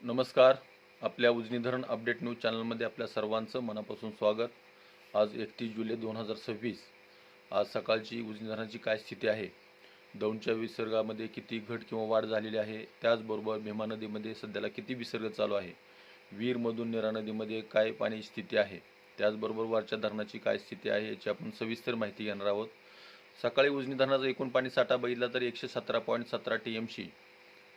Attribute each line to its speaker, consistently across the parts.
Speaker 1: नमस्कार. आपल्या उजनी धरण अपडेट न्यूज चॅनलमध्ये आपल्या सर्वांचं मनापासून स्वागत. आज 31 जुलै 2026. आज सकाळची उजनी धरणाची काय स्थिती आहे, दौंडच्या विसर्गामध्ये किती घट किंवा वाढ झालेली आहे, त्याचबरोबर भीमा नदीमध्ये सध्याला किती विसर्ग चालू आहे, वीरमधून नीरा नदीमध्ये काय पाणी स्थिती आहे, त्याचबरोबर वरच्या धरणाची काय स्थिती आहे याची आपण सविस्तर माहिती घेणार आहोत. सकाळी उजनी धरणाचा एकूण पाणी साठा बघितला तर 117.17 TMC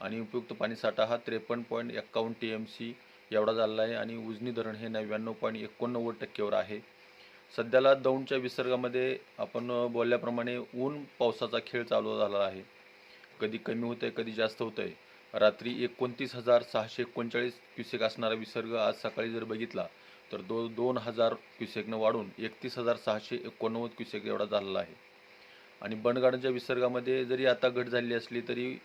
Speaker 1: आणि उपयुक्त पाणी साठा हा 53.51 TMC एवढा झालेला आहे आणि उजनी धरण हे 99.89% आहे. सध्याला दौंडच्या विसर्गामध्ये आपण बोलल्याप्रमाणे ऊन पावसाचा खेळ चालू झाला आहे. कधी कमी होतंय, कधी जास्त होतंय. रात्री 29,639 क्युसेक असणारा विसर्ग आज सकाळी जर बघितला तर 2,000 क्युसेकनं वाढून 31,689 क्युसेक एवढा झालेला आहे. आणि बंडगार्डनच्या विसर्गामध्ये जरी आता घट झाली असली तरी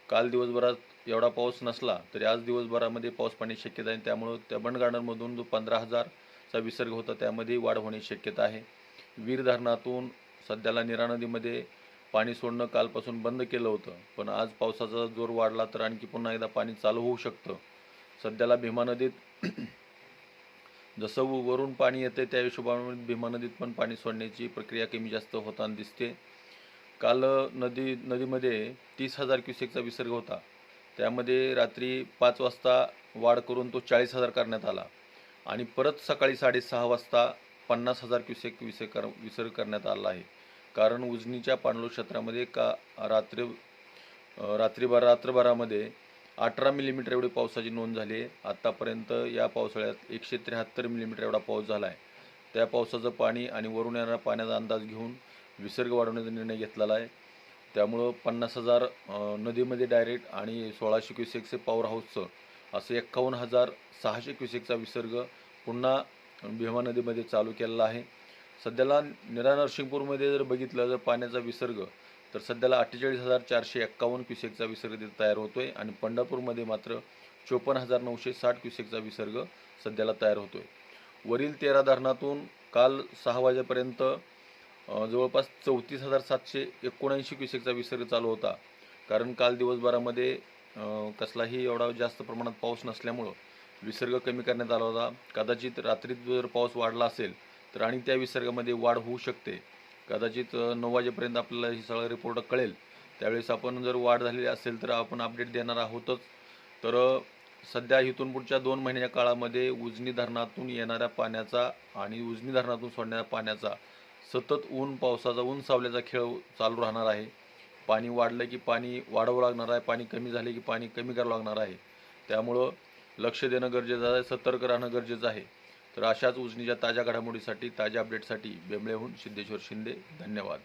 Speaker 1: काल दिवसभरात एवढा पाऊस नसला तरी आज दिवसभरामध्ये पाऊस पडण्याची शक्यता आहे. त्यामुळं त्या बंडगार्डनमधून जो 15,000चा विसर्ग होता त्यामध्ये वाढ होण्याची शक्यता आहे. वीर धरणातून सध्याला नीरा नदीमध्ये पाणी सोडणं कालपासून बंद केलं होतं, पण आज पावसाचा जोर वाढला तर आणखी पुन्हा एकदा पाणी चालू होऊ शकतं. सध्याला भीमा नदीत जसं वरून पाणी येतं त्या हिशोबाने भीमा नदीत पण पाणी सोडण्याची प्रक्रिया कमी जास्त होताना दिसते. काल नदीमध्ये 30,000 क्युसेकचा विसर्ग होता, त्यामध्ये रात्री 5 वाजता वाढ करून तो 40,000 करण्यात आला आणि परत सकाळी 6:30 वाजता 50,000 क्युसेक विसर्ग करण्यात आला आहे. कारण उजनीच्या पाणलोट क्षेत्रामध्ये रात्रभरामध्ये 18 मिलीमीटर एवढी पावसाची नोंद झाली आहे. आत्तापर्यंत या पावसाळ्यात 173 मिलीमीटर एवढा पाऊस झाला आहे. त्या पावसाचं पाणी आणि वरून येणाऱ्या पाण्याचा अंदाज घेऊन विसर्ग वाढवण्याचा निर्णय घेतलेला आहे. त्यामुळं 50,000 नदीमध्ये डायरेक्ट आणि 1,600 क्युसेकचे पॉवर हाऊसचं असं 51,600 क्युसेकचा विसर्ग पुन्हा भीमा नदीमध्ये चालू केलेला आहे. सध्याला नीरा नरसिंगपूरमध्ये जर बघितलं तर पाण्याचा विसर्ग तर सध्याला 48,451 क्युसेकचा विसर्ग तिथे तयार होतोय आणि पंढरपूरमध्ये मात्र 54,960 क्युसेकचा विसर्ग सध्याला तयार होतोय. वरील 13 धरणातून काल 6 वाजेपर्यंत जवळपास 34,779 क्युसेकचा विसर्ग चालू होता. कारण काल दिवसभरामध्ये कसलाही एवढा जास्त प्रमाणात पाऊस नसल्यामुळं विसर्ग कमी करण्यात आला होता. कदाचित रात्रीत जर पाऊस वाढला असेल तर आणि त्या विसर्गामध्ये वाढ होऊ शकते. कदाचित 9 वाजेपर्यंत आपल्याला ही सगळं रिपोर्ट कळेल. त्यावेळेस आपण जर वाढ झालेली असेल तर आपण अपडेट देणार आहोतच. तर सध्या इथून पुढच्या 2 महिन्याच्या काळामध्ये उजनी धरणातून येणाऱ्या पाण्याचा आणि उजनी धरणातून सोडणाऱ्या पाण्याचा सतत ऊन सावल्याचा खेळ चालू राहणार आहे. पाणी वाढलं की पाणी वाढवावं लागणार आहे, पाणी कमी झाले की पाणी कमी करावं लागणार आहे. त्यामुळं लक्ष देणं गरजेचं आहे, सतर्क राहणं गरजेचं आहे. तर अशाच उजनीच्या ताज्या घडामोडीसाठी, ताज्या अपडेटसाठी बेंबळेहून सिद्धेश्वर शिंदे. धन्यवाद.